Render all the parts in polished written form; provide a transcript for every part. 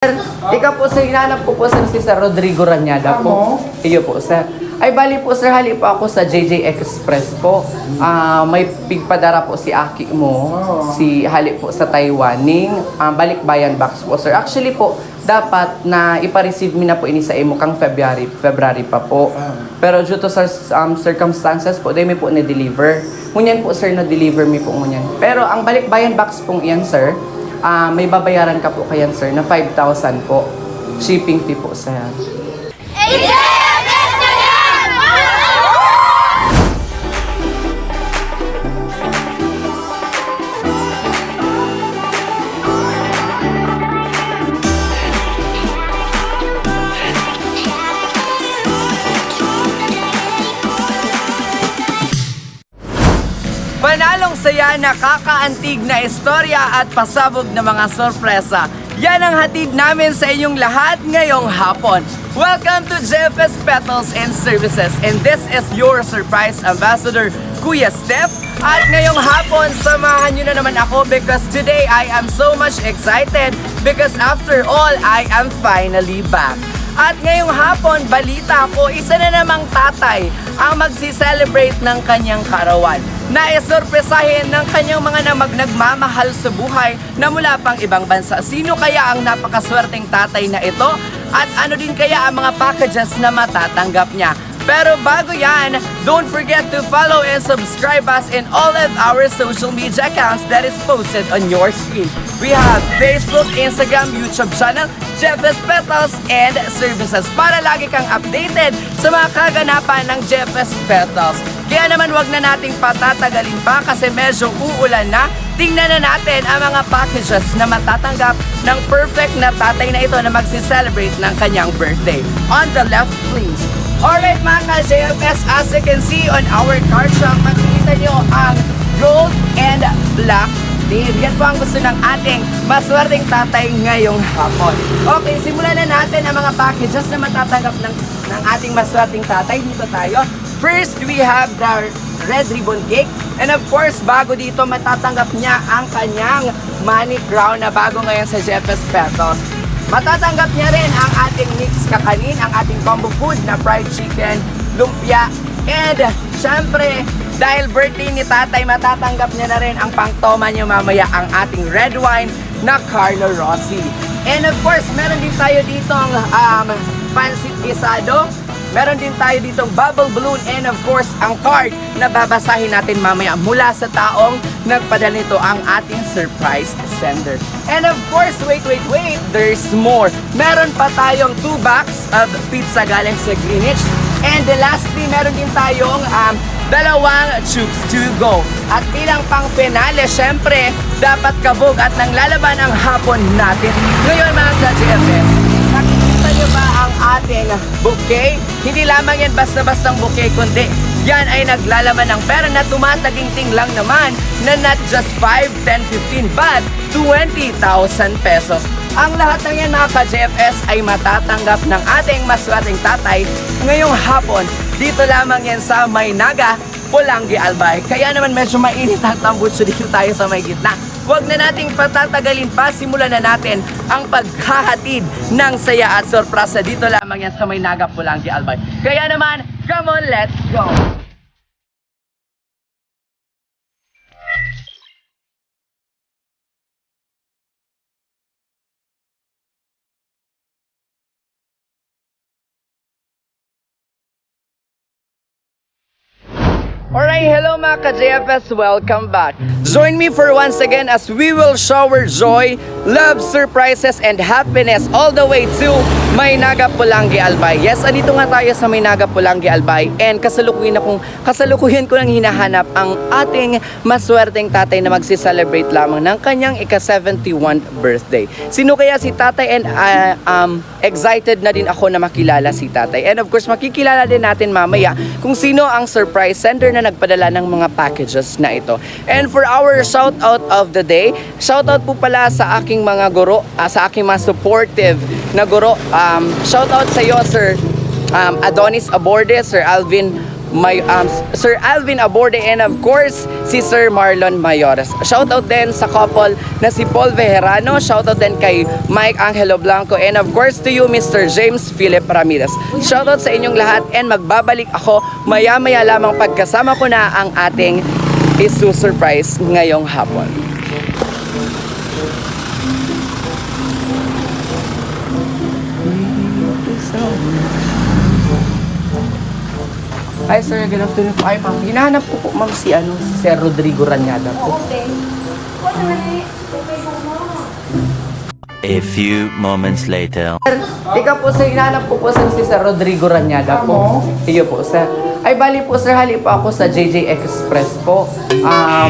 Sir, ikaw po sir, hinahanap ko po sir si Sir Rodrigo Ranyada po. Iyo po sir. Ay bali po sir, hali po ako sa JJ Express po. May pigpadara po si Aki mo, si hali po sa Taiwan ning balikbayan box po sir. Actually po, dapat na ipa-receive mi na po ini sa imo kang February pa po. Pero due to circumstances po, dahil mi po na-deliver. Ngunyan po sir, na-deliver mi po ngunyan. Pero ang balikbayan box pong iyan sir, may babayaran ka po kayan sir na 5,000 po. Shipping fee po sir. Panalong saya, nakakaantig na istorya at pasabog na mga sorpresa. Yan ang hatid namin sa inyong lahat ngayong hapon. Welcome to JFS Petals and Services, and this is your surprise ambassador, Kuya Steph. At ngayong hapon, samahan nyo na naman ako because today I am so much excited because after all, I am finally back. At ngayong hapon, balita ko, isa na namang tatay ang magsi-celebrate ng kanyang karawan. Naisorpresahin ng kanyang mga nagmamahal sa buhay na mula pang ibang bansa. Sino kaya ang napakaswerteng tatay na ito? At ano din kaya ang mga packages na matatanggap niya? Pero bago yan, don't forget to follow and subscribe us in all of our social media accounts that is posted on your screen. We have Facebook, Instagram, YouTube channel, JFS Petals and Services para lagi kang updated sa mga kaganapan ng JFS Petals. Kaya naman wag na nating patatagalin pa kasi medyo uulan na. Tingnan na natin ang mga packages na matatanggap ng perfect na tatay na ito na magsi-celebrate ng kanyang birthday. On the left, please. Alright mga ka-JFS, as you can see on our card shop, makikita nyo ang gold and black tape. Yan po ang gusto ng ating maswerteng tatay ngayong hapon. Okay, simulan na natin ang mga packages na matatanggap ng ating maswerteng tatay. Dito tayo. First, we have the red ribbon cake. And of course, bago dito, matatanggap niya ang kanyang money crown na bago ngayon sa JFS Petals. Matatanggap niya rin ang ating mix kakanin, ang ating combo food na fried chicken, lumpia, and syempre, dahil birthday ni tatay, matatanggap niya na rin ang pangtoma niyo mamaya, ang ating red wine na Carlo Rossi. And of course, meron din tayo ditong pancit guisado, meron din tayo ditong bubble balloon, and of course, ang card na babasahin natin mamaya mula sa taong nagpadala nito, ang ating surprise sender. And of course, wait, there's more. Meron pa tayong 2 box of pizza galing sa Greenwich. And lastly, meron din tayong dalawang tubes to go. At bilang pang penale, syempre, dapat kabog at nang lalaban ang hapon natin. Ngayon mga ka-JFS, nakikita niyo ba ang ating bouquet? Hindi lamang yan basta-bastang bouquet, kundi yan ay naglalaman ng pera na tumataginting lang naman na not just 5, 10, 15 but 20,000 pesos. Ang lahat ng yan mga ka-JFS ay matatanggap ng ating maswerteng tatay ngayong hapon. Dito lamang yan sa Maynaga, Pulangi, Albay. Kaya naman medyo mainit ang tambutso dito tayo sa may gitna. Huwag na nating patatagalin pa, simulan na natin ang paghahatid ng saya at sorpresa. Dito lamang yan sa Maynaga, Pulangi, Albay. Kaya naman, come on, let's go! Alright, hello mga ka-JFS, welcome back. Join me for once again as we will shower joy, love, surprises, and happiness all the way to Maynaga, Pulangi, Albay. Yes, andito nga tayo sa Maynaga, Pulangi, Albay, and kasalukuyan ko lang hinahanap ang ating maswerteng tatay na magsi-celebrate lamang ng kanyang ika-71 birthday. Sino kaya si tatay? And excited na din ako na makilala si tatay. And of course, makikilala din natin mamaya kung sino ang surprise sender na nagpadala ng mga packages na ito. And for our shout out of the day, shout out po pala sa aking mga guro, sa aking mga supportive na guro. Shout out sa iyo, Sir Adonis Aborde, Sir Alvin Sir Alvin Aborde, and of course, si Sir Marlon Mayores. Shoutout din sa couple na si Paul Vejerano. Shoutout din kay Mike Angelo Blanco. And of course to you, Mr. James Philip Ramirez. Shoutout sa inyong lahat, and magbabalik ako maya-maya lamang pagkasama ko na ang ating isu-surprise ngayong hapon. Hi sir, good afternoon po. Ay ma'am, hinahanap ko po ma'am si Sir Rodrigo Ranyada po. A few moments later. Sir, ikaw po sir, hinahanap ko po sir si Sir Rodrigo Ranyada po. Iyo po sir. Ay bali po sir, hali po ako sa JJ Express po.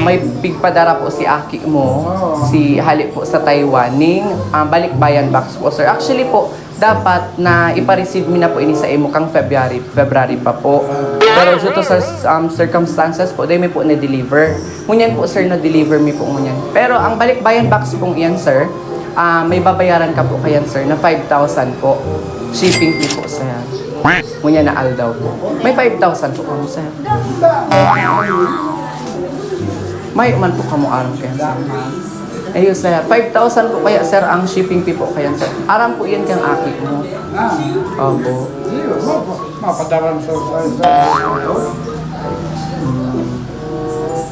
May pigpadara po si Aki mo. Si hali po sa Taiwan ning balikbayan box po sir. Actually po, dapat na ipa-receive mi na po ini sa imo kang February pa po. Pero dito sa circumstances po, dahil mi po na-deliver. Ngunyan po sir, na-deliver mi po ngunyan. Pero ang balikbayan box pong iyan sir, may babayaran ka po kayan sir na 5,000 po. Shipping fee po sir. Ngunyan na aldaw po. May 5,000 po kamo sir. May man po kamo aram kaya sir. Ayun sir, 5,000 po kaya sir ang shipping fee po kaya sir. Aram po yan kang aki mo. Opo. Mapadaran sa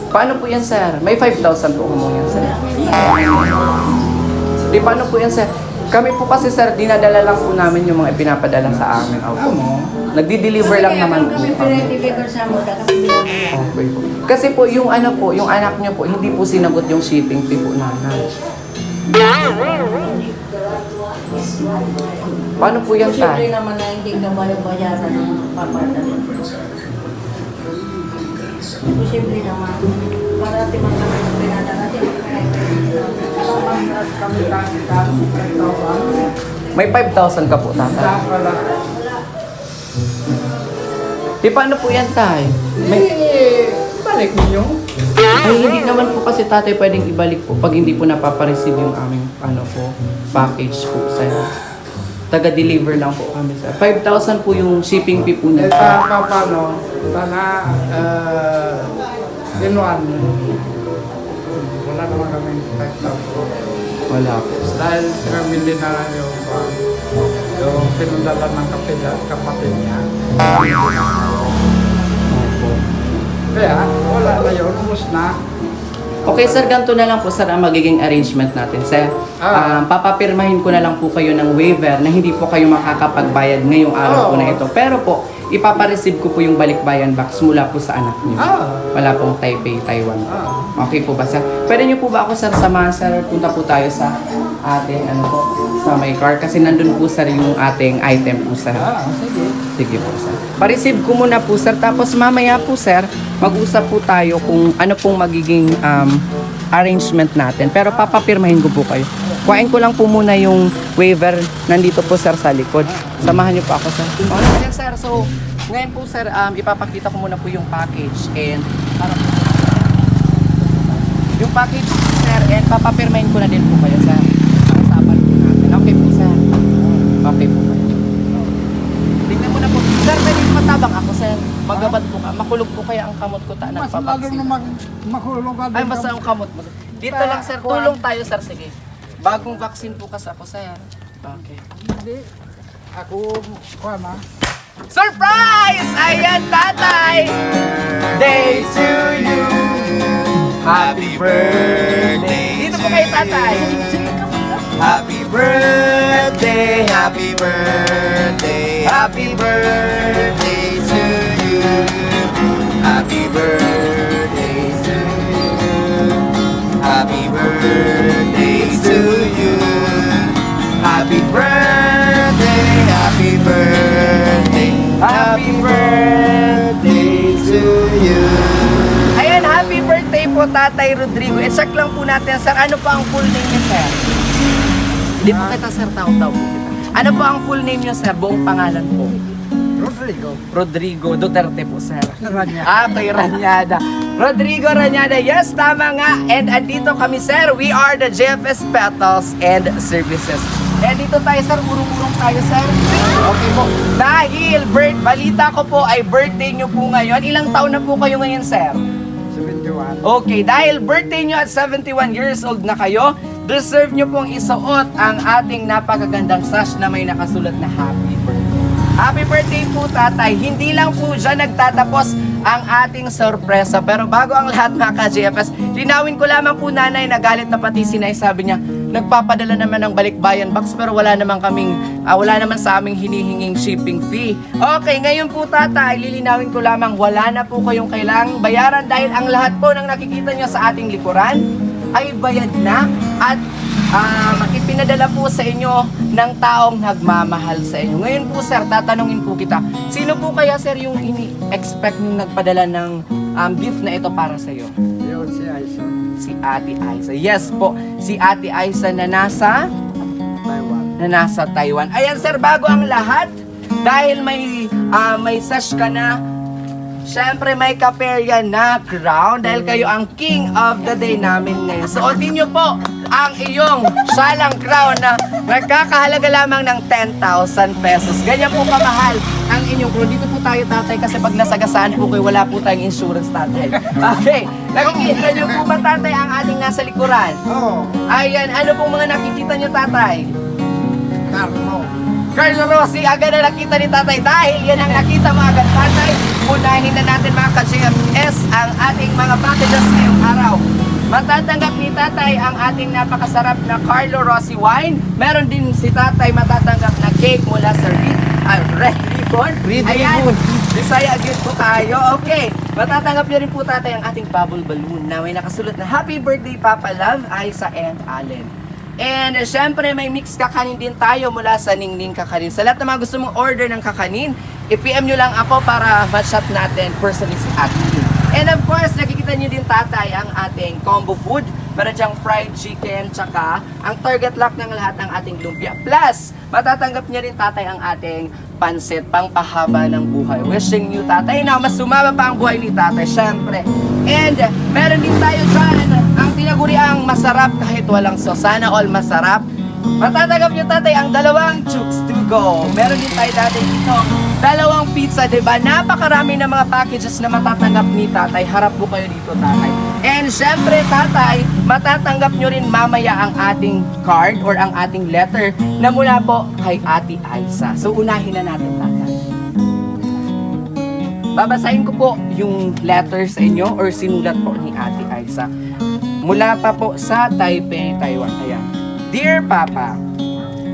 Paano po yan sir? May 5,000 po kamo yan sir. Di paano po yan sir? Kami po kasi sir, dinadala lang po namin yung mga ipinapadala sa amin. Opo. Nagdi-deliver lang naman po kami. Okay po. Kasi po yung yung anak niyo po, hindi po sinagot yung shipping fee po namin. Paano po yan tayo? Posible naman na hindi ka bayaran ng papadala. Posible naman. Parati man kami sa pinadala. May 5,000 ka po tatay. Di paano po yan tay? balik ninyo. Ay, hindi naman po kasi tatay pwedeng ibalik po pag hindi po napapareceive yung aming package po sir. Taga-deliver lang po kami sir. 5,000 po yung shipping fee po niya. Paano? Sana, inuan. Wala naman kami 5,000. Wala po. Dahil pinamili na lang yung pinundala ng kapatid niya. Kaya, wala na yun. Umus na. Okay sir, ganito na lang po sir ang magiging arrangement natin sir. Papapirmahin ko na lang po kayo ng waiver na hindi po kayo makakapagbayad ngayong araw po na ito. Pero po, ipapareceive ko po yung balikbayan box mula po sa anak niyo. Wala pong Taipei, Taiwan. Okay po ba sir? Pwede niyo po ba ako sir samahan sir? Punta po tayo sa ating sa my car kasi nandun po sir yung ating item po sir. Sige. Sige po sir. Pa-receive ko muna po sir, tapos mamaya po sir, mag-usap po tayo kung ano pong magiging arrangement natin. Pero papapirmahin ko po kayo. Kuhain ko lang po muna yung waiver nandito po sir sa likod. Samahan niyo po ako sir. Okay yan sir. So, ngayon po sir, ipapakita ko muna po yung package and yung package sir, and papapirmahin ko na din po kayo sir. Usapan po natin. Okay po sir. Okay po kayo. Tingnan mo na po. Sir, pwede matabang ako, sir. Magabad po ka. Makulog po kaya ang kamot ko ta. Mas lalo na makulong ka. Ay, basta ang kamot mo. Dito lang, sir. Tulong tayo, sir. Sige. Bagong vaccine po kasi ako, sir. Okay. Hindi. Ako, na. Surprise! Ayan, tatay! Day to you. Happy birthday. Dito po kayo, tatay. Happy birthday, happy birthday, happy birthday to you. Happy birthday to you. Happy birthday to you. Happy birthday, happy birthday, happy birthday to you. Ayan, happy birthday po Tatay Rodrigo. I-check lang po natin, sir, ano pa ang full name niya, sir? Hindi po kita sir, tao-tao po kita. Ano po ang full name niyo sir? Buong pangalan po? Rodrigo Duterte po sir. Ranyada. Kay Ranyada. Rodrigo Ranyada, yes, tama nga. And andito kami sir, we are the JFS Petals and Services. Eh, dito tayo, sir. Urong-urong tayo, sir. Okay po. Dahil, balita ko po ay birthday nyo po ngayon. Ilang taon na po kayo ngayon, sir? 71. Okay, dahil birthday nyo at 71 years old na kayo, deserve nyo pong isuot ang ating napakagandang sash na may nakasulat na happy birthday. Happy birthday po, tatay. Hindi lang po dyan nagtatapos ang ating sorpresa. Pero bago ang lahat, mga ka-JFS, linawin ko lamang po, nanay, nagalit na pati sinay. Sabi niya, nagpapadala naman ng balikbayan box pero wala naman sa aming hinihinging shipping fee. Okay, ngayon po, tatay, lilinawin ko lamang, wala na po kayong kailangang bayaran dahil ang lahat po ng nakikita nyo sa ating likuran ay bayad na at ipinadala po sa inyo ng taong nagmamahal sa inyo. Ngayon po, sir, tatanungin po kita, sino po kaya, sir, yung ini-expect nyung nagpadala ng gift na ito para sa iyo? Yun si Aisa. Si Ate Aisa. Yes po, si Ate Aisa na nasa Taiwan. Ayan, sir, bago ang lahat, dahil may sash ka na, syempre may kaperya na crown dahil kayo ang king of the day namin ngayon. Suotin nyo po ang iyong salang crown na nagkakahalaga lamang ng 10,000 pesos. Ganyan po kamahal ang inyong crown. Dito po tayo, tatay, kasi pag nasagasaan po kayo, wala po tayong insurance, tatay. Okay, nakikita nyo po ba, tatay, ang ating nasa likuran? Oo. Ayan, ano pong mga nakikita nyo, tatay? Carlo Rossi, agad na nakita ni tatay. Dahil yan ang nakita mo agad, tatay, unahin na natin, mga ka-JFS, ang ating mga packages ngayong araw. Matatanggap ni tatay ang ating napakasarap na Carlo Rossi wine. Meron din si tatay matatanggap na cake mula sa Red Ribbon. Ayan, Bisaya gift po tayo. Okay, matatanggap niyo rin po, tatay, ang ating bubble balloon na may nakasulat na Happy Birthday, Papa Love, Aisa and Allen. And syempre may mix kakanin din tayo mula sa Ningning Kakanin. Sa lahat ng mga gusto mong order ng kakanin, i-PM nyo lang ako para match up natin personally si Ate. And of course, nakikita nyo din, tatay, ang ating combo food. Meron diyang fried chicken, tsaka ang target lock ng lahat ng ating lumpia. Plus, matatanggap niya rin, tatay, ang ating pansit, pangpahaba ng buhay. Wishing you, tatay, na mas sumaba pa ang buhay ni tatay, syempre. And meron din tayo dyan ang tinaguriang masarap kahit walang sauce. Sana all masarap. Matatanggap niyo, tatay, ang dalawang chooks to go. Meron din tayo, tatay, dito dalawang pizza, diba? Napakarami ng mga packages na matatanggap ni tatay. Harap po kayo dito, tatay. And syempre, tatay, matatanggap nyo rin mamaya ang ating card or ang ating letter na mula po kay Ate Aisa. So, unahin na natin, tatay. Babasahin ko po yung letter sa inyo or sinulat po ni Ate Aisa. Mula pa po sa Taipei, Taiwan. Ayan. Dear Papa,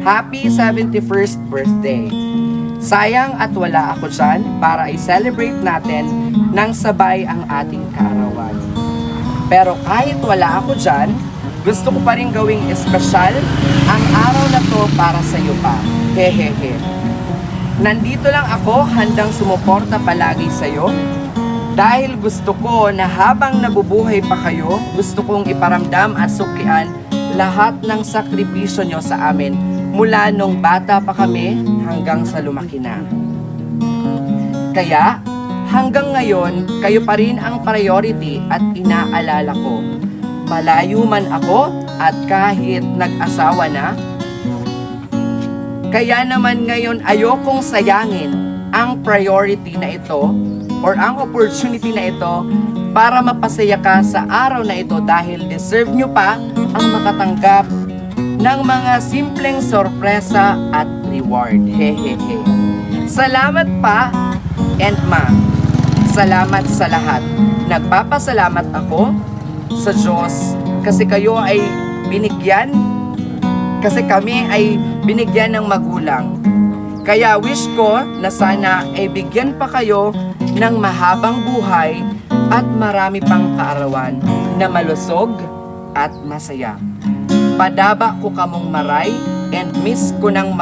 Happy 71st birthday. Sayang at wala ako dyan para i-celebrate natin ng sabay ang ating kaarawan. Pero kahit wala ako dyan, gusto ko pa rin gawing espesyal ang araw na to para sa iyo pa. Hehehe. Nandito lang ako handang sumuporta palagi sa iyo dahil gusto ko na habang nabubuhay pa kayo, gusto kong iparamdam at suklian lahat ng sakripisyo nyo sa amin mula nung bata pa kami hanggang sa lumaki na. Kaya, hanggang ngayon, kayo pa rin ang priority at inaalala ko. Malayo man ako at kahit nag-asawa na, kaya naman ngayon ayokong sayangin ang priority na ito or ang opportunity na ito para mapasaya ka sa araw na ito dahil deserve nyo pa ang makatanggap ng mga simpleng sorpresa at reward. Hehehe. Salamat pa and ma. Salamat sa lahat. Nagpapasalamat ako sa Diyos kasi kayo ay binigyan, kasi kami ay binigyan ng magulang. Kaya wish ko na sana ay bigyan pa kayo ng mahabang buhay at marami pang kaarawan na malusog at masaya. Padaba ko kamong maray and miss kong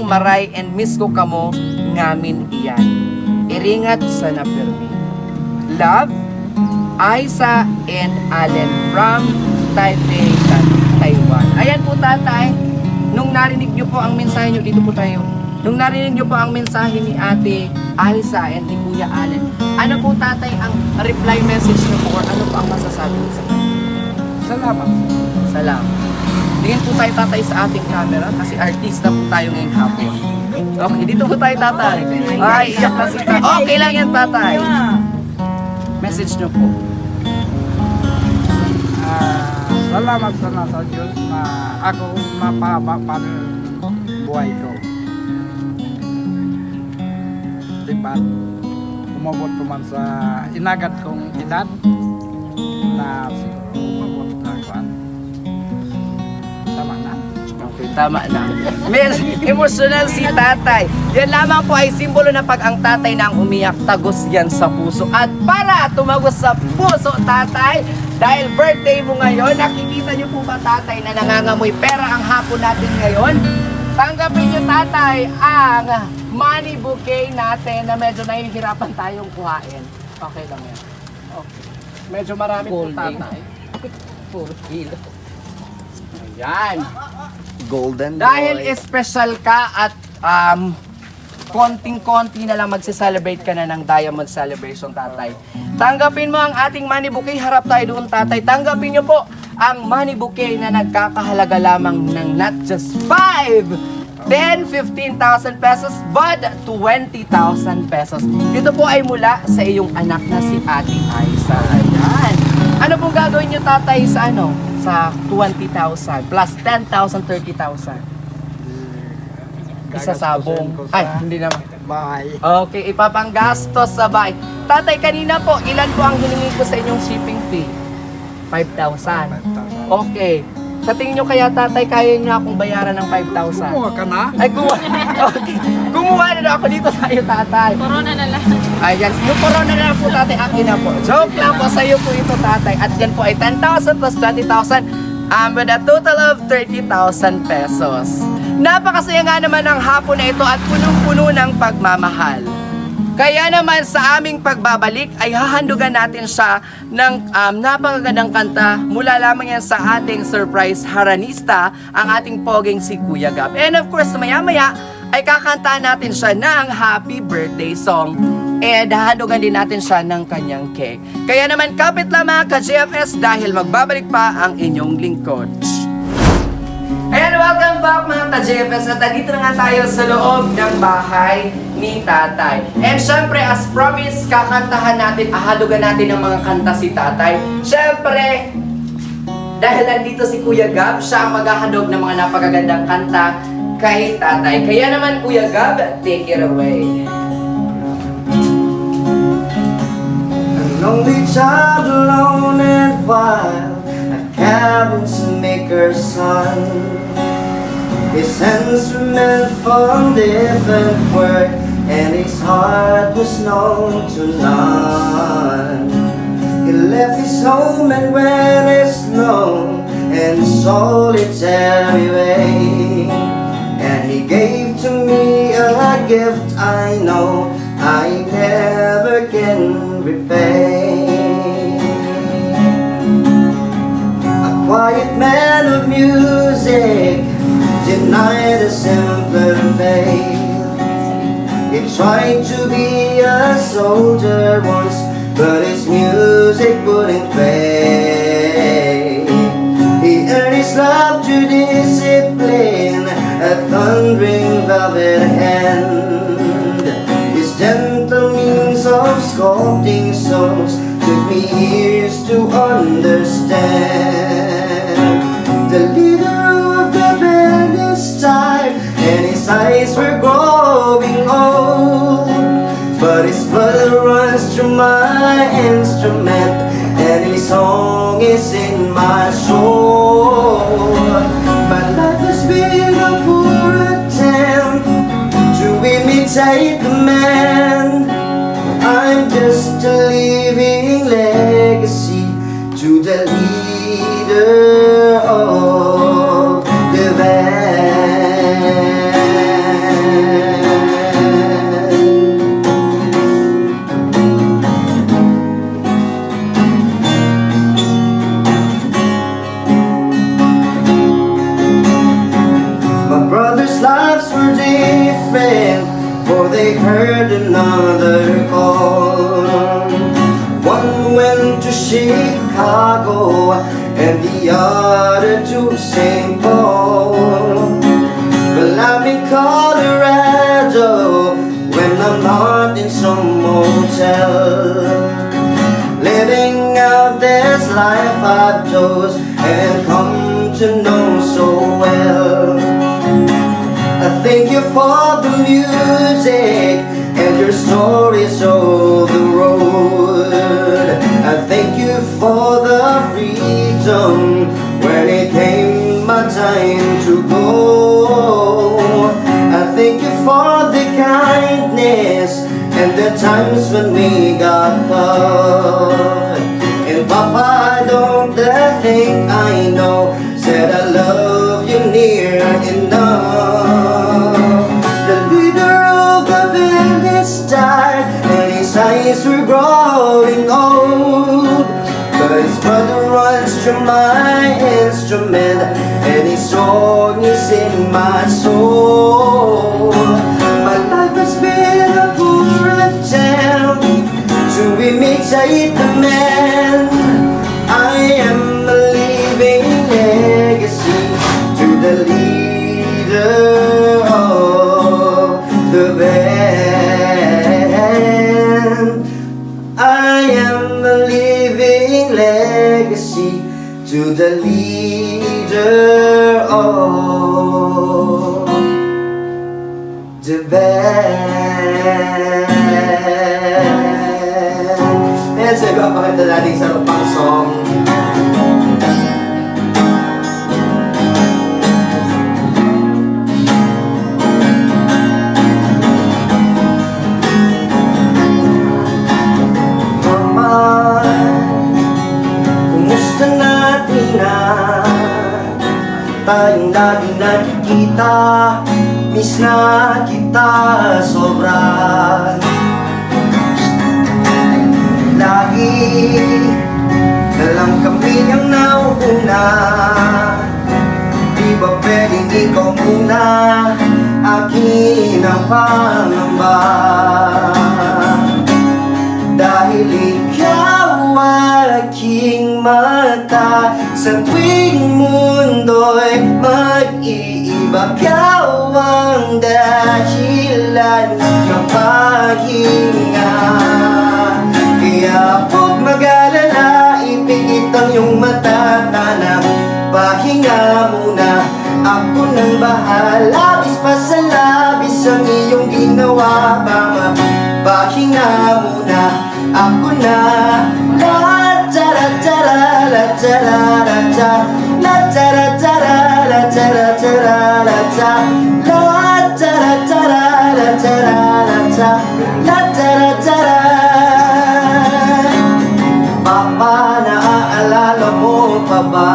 maray and miss ko kamo ngamin iyan. Iringat sa napirmi. Love, Aisa and Allen from Taipei, Taiwan. Ayan po, tatay. Nung narinig nyo po ang mensahe nyo, dito po tayo. Nung narinig nyo po ang mensahe ni Ate Aisa and ni Kuya Allen, ano po, tatay, ang reply message nyo po or ano po ang masasabi nyo sa kanya? Salamat. Salamat. Tingin po tayo tatay sa ating camera kasi artista po tayo ngayong hapon. Okay, dito po tayo tatay. Ay, iyak na si tatay. Okay lang yan tatay. Message nyo po. Salamat sana sa Diyos na ako mapahaba pa buhay ko. Diba? Umabot ko man sa inagad kong edad na siguro umabot na kuan. Tama na. Okay, tama na. May emotional si tatay. Yan lamang po ay simbolo na pag ang tatay na ang umiyak, tagos yan sa puso. At para tumagos sa puso, tatay, dahil birthday mo ngayon, nakikita niyo po ba tatay na nangangamoy pera ang hapon natin ngayon? Tanggapin niyo tatay ang money bouquet natin na medyo nahihirapan tayong kuhain. Okay lang yan. Okay. Medyo marami po tatay. 4 kilo. Ayan. Golden Dahil boy. special ka at konting-konti na lang magse-celebrate ka na ng Diamond Celebration, tatay. Tanggapin mo ang ating money bouquet. Harap tayo doon, tatay. Tanggapin niyo po ang money bouquet na nagkakahalaga lamang ng not just 5, 10, 15,000 pesos, but 20,000 pesos. Ito po ay mula sa iyong anak na si Ate Aiza. Ayan. Ano pong gagawin niyo, tatay, sa ano? Sa 20,000 plus 10,000, 30,000. Isasabong. Gagastusin ko Ay, sa hindi naman. bahay. Okay, ipapanggastos sa bahay. Tatay, kanina po, ilan po ang hiningi ko sa inyong shipping fee? 5,000. Okay. Sa tingin nyo kaya, tatay, kaya nyo akong bayaran ng 5,000? Kumuha ka na? Ay, kumuha. Okay. Kumuha na ako dito tayo, tatay. Corona na lang. Ayan, yung corona na lang po, tatay, akin na po. Joke lang po, sa'yo po ito, tatay. At yan po ay 10,000 plus 20,000. With a total of 30,000 pesos. Napakasaya nga naman ang hapon na ito at punong-puno ng pagmamahal. Kaya naman sa aming pagbabalik ay hahandugan natin siya ng napakagandang kanta mula lamang yan sa ating surprise haranista, ang ating poging si Kuya Gab. And of course, maya-maya ay kakantaan natin siya ng happy birthday song. And hahandugan din natin siya ng kanyang cake. Kaya naman kapit lamang ka-JFS dahil magbabalik pa ang inyong lingkod. Ayan, welcome back mga ka-JFS at nandito na nga tayo sa loob ng bahay ni tatay. And syempre, as promised, kakantahan natin, ahalugan natin ng mga kanta si tatay. Syempre, dahil nandito si Kuya Gab, siya ang maghahandog ng mga napakagandang kanta kay tatay. Kaya naman, Kuya Gab, take it away. An only child alone and wild, a cabin's maker's son. His hands were meant for different work, and his heart was known to none. He left his home and went his lone and solitary way, and he gave to me a gift I know I never can repay. A quiet man of music, denied a simpler faith. He tried to be a soldier once, but his music wouldn't pay. He earned his love through discipline, a thundering velvet hand. His gentle means of sculpting souls took me years to understand. The leader of the band is tired, and his eyes were growing old, but his blood runs through my instrument, and his song is in my soul. My life has been a poor attempt to imitate the man. I'm just a living legacy to the leader of the band. My brothers' lives were different, for they heard another call. One went to Chicago and the other to St. Paul. Well, I'm in Colorado when I'm not in some motel, living out this life I've chose and come to know so well. I thank you for the music and your stories over the road. I thank you for the freedom when it came my time to go. I thank you for the kindness and the times when we got love. And Papa, I don't think I know, said I love you near enough. The leader of the village died and his eyes were growing old, but his brother runs through my instrument and his song is in my soul. My life has been a poor attempt to imitate the man. I am a living legacy to the leader of the band. I am a living legacy to the leader of the band. Ayan, so ipapakita natin sa pang song. Mama, kumusta natin na tayong laging nakikita? Miss na kita sobra. Lagi na lang kami ang nauuna. Di ba pwedeng ikaw muna? Akin ang pangamba. Dahil ikaw aking mata, sa tuwing mundo'y mag-iiba. Ikaw ang dahilan ng paghinga. Kaya huwag mag-alala, ipikit ang iyong mata. Tanang pahinga muna, ako nang bahala. Labis pa sa labis ang iyong ginawa. Mama, pahinga muna, ako na. La tara tara la tara la tara la tara tara la tara tara la tara la tara tara la tara la tara la tara tara. Papa, naaalala mo pa ba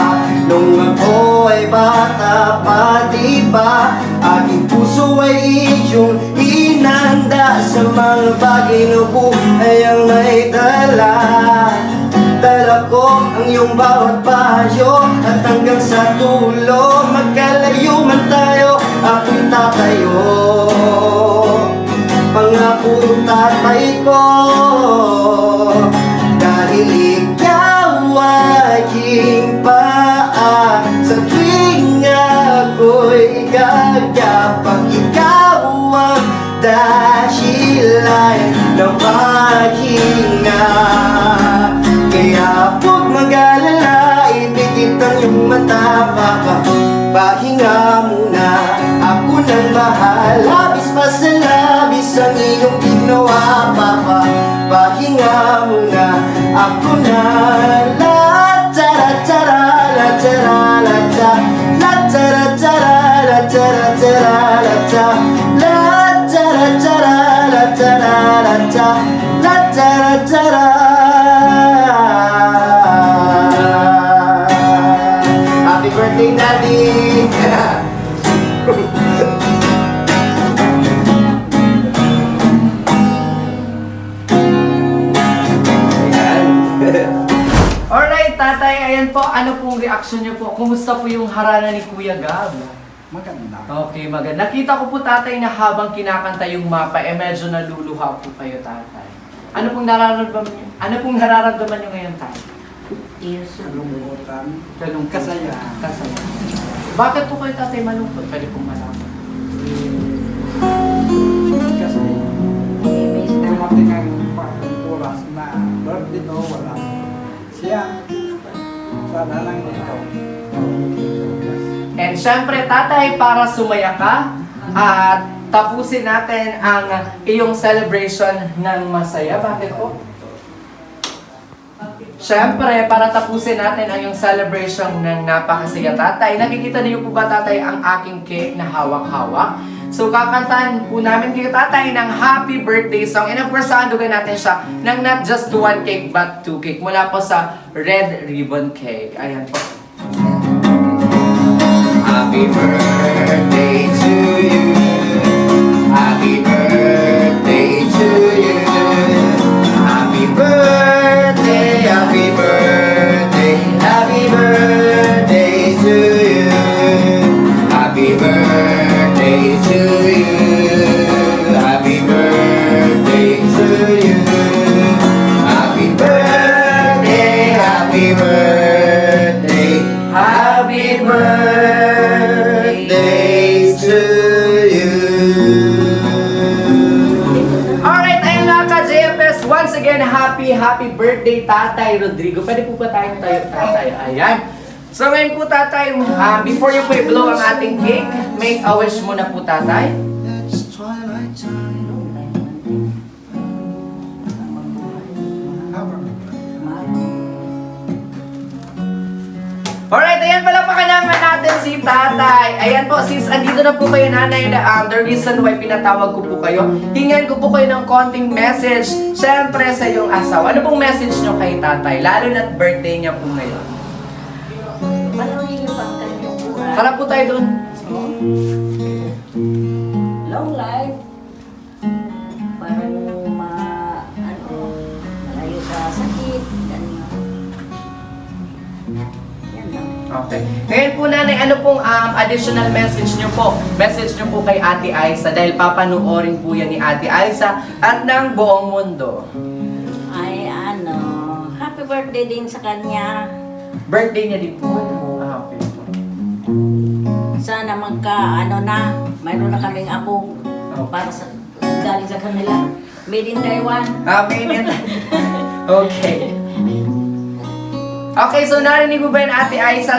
nung ako ay bata pa, di ba? Aking puso ay iyong inanda sa mga bagay na buhay ang may dala. Dala ko ang iyong bawat payo at hanggang sa dulo, magkalayo man tayo, ako'y tatayo. Pangako tatay ko, dahil ikaw aking paa. Sa tuwing ako'y gagapang, ikaw ang dahilan ng paghinga. Kaya huwag mag-alala, ipikit ang iyong mata. Papa, pahinga muna, ako nang bahala. Labis pa sa labis ang iyong ginawa. Papa, pahinga muna, ako na. La tara tara la tara la tara la tara tara la tara tara la tara la tara tara la tara la tara la tara tara. Happy birthday, Daddy! Alright, tatay, ayan po. Ano pong reaksyon niyo po? Kumusta po yung harana ni Kuya Gab? Maganda. Okay, maganda. Nakita ko po, tatay, na habang kinakanta yung mapa, medyo naluluha po kayo, tatay. Ano pong nararamdaman niyo ngayon, tatay? years old. Kalungkutan. Kalungkot. Kasaya. Kasaya. Bakit po kayo tatay malungkot? Pwede pong malaman. Kasi May miss na. dumating ang oras na birthday ko, wala siya. Sana lang ikaw. And syempre, tatay, para sumaya ka at tapusin natin ang iyong celebration ng masaya. Bakit po? Syempre, para tapusin natin ang iyong celebration ng napakasaya, tatay. Nakikita niyo po ba, tatay, ang aking cake na hawak-hawak? So, kakantahan po namin kayo, tatay, ng happy birthday song. And of course, saandugan natin siya ng not just one cake, but two cake. Mula po sa Red Ribbon Cake. Ayan po. Happy birthday to you. Happy birthday to you. Happy birthday, happy birthday, happy birthday to you. Happy birthday to you. Happy birthday to you. Happy birthday, happy birthday, happy birthday to you. Alright, ayun na ka-JFS. Once again, happy birthday, Tatay Rodrigo. Pwede po ba tayong tayo, Tatay? Ayan. So ngayon po, Tatay, before you po i-blow ang ating cake, make a wish muna po, Tatay. It's twilight time. Alright, ayan pala naman natin si Tatay. Ayan po, since andito na po kayo, Nanay, the reason why pinatawag ko po kayo, hingan ko po kayo ng konting message, syempre sa iyong asawa. Ano pong message nyo kay Tatay? Lalo na't birthday niya po ngayon. Panawin niyo pang kanyang buhay. Harap po tayo doon. Long life. Parang malayo sa sakit. Ganyan. Yan lang. Okay. Ngayon po, Nanay, ano pong additional message nyo po? Message nyo po kay Ate Aiza dahil papanoorin po yan ni Ate Aiza at ng buong mundo. Ay, happy birthday din sa kanya. Birthday niya din po. Okay. Sana mayroon na kaming apo para sa galing sa kanila. Made in Taiwan. Amen. Okay. Okay, so narinig mo ba yun, Ate Aiza?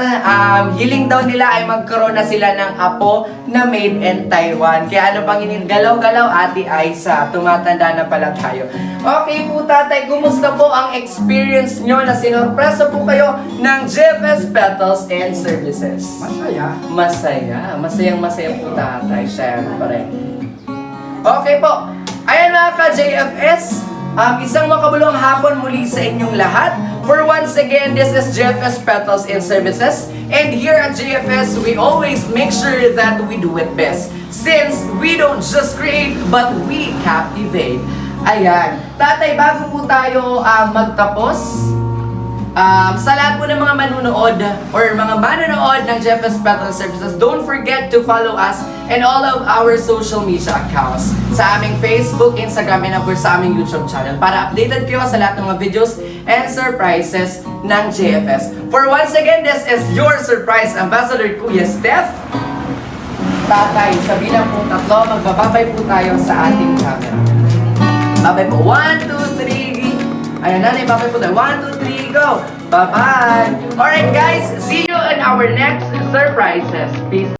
Hiling daw nila ay magkaroon na sila ng apo na made in Taiwan. Kaya ano pang galaw-galaw, Ate Aiza? Tumatanda na pala tayo. Okay po, Tatay, kumusta po ang experience nyo na sinorpresa po kayo ng JFS Petals and Services? Masaya. Masayang masaya po, Tatay, syempre. Okay po, ayan na ka-JFS. Isang makabulong hapon muli sa inyong lahat. For once again, this is JFS Petals and Services. And here at JFS, we always make sure that we do it best. Since we don't just create, but we captivate. Ayan. Tatay, bago po tayo magtapos, sa lahat po ng mga manunood or mga manonood ng JFS Petals Services, don't forget to follow us and all of our social media accounts sa aming Facebook, Instagram, and of course sa aming YouTube channel para updated kayo sa lahat ng mga videos and surprises ng JFS. For once again, this is your surprise ambassador, Kuya Steph. Tatay, sabi lang po tatlo, magbababay po tayo sa ating camera. Babay po. 1, 2, 3. Ayan, Nanay, babay po tayo. 1, 2, 3, go! Bye-bye! Alright guys, see you in our next surprises. Peace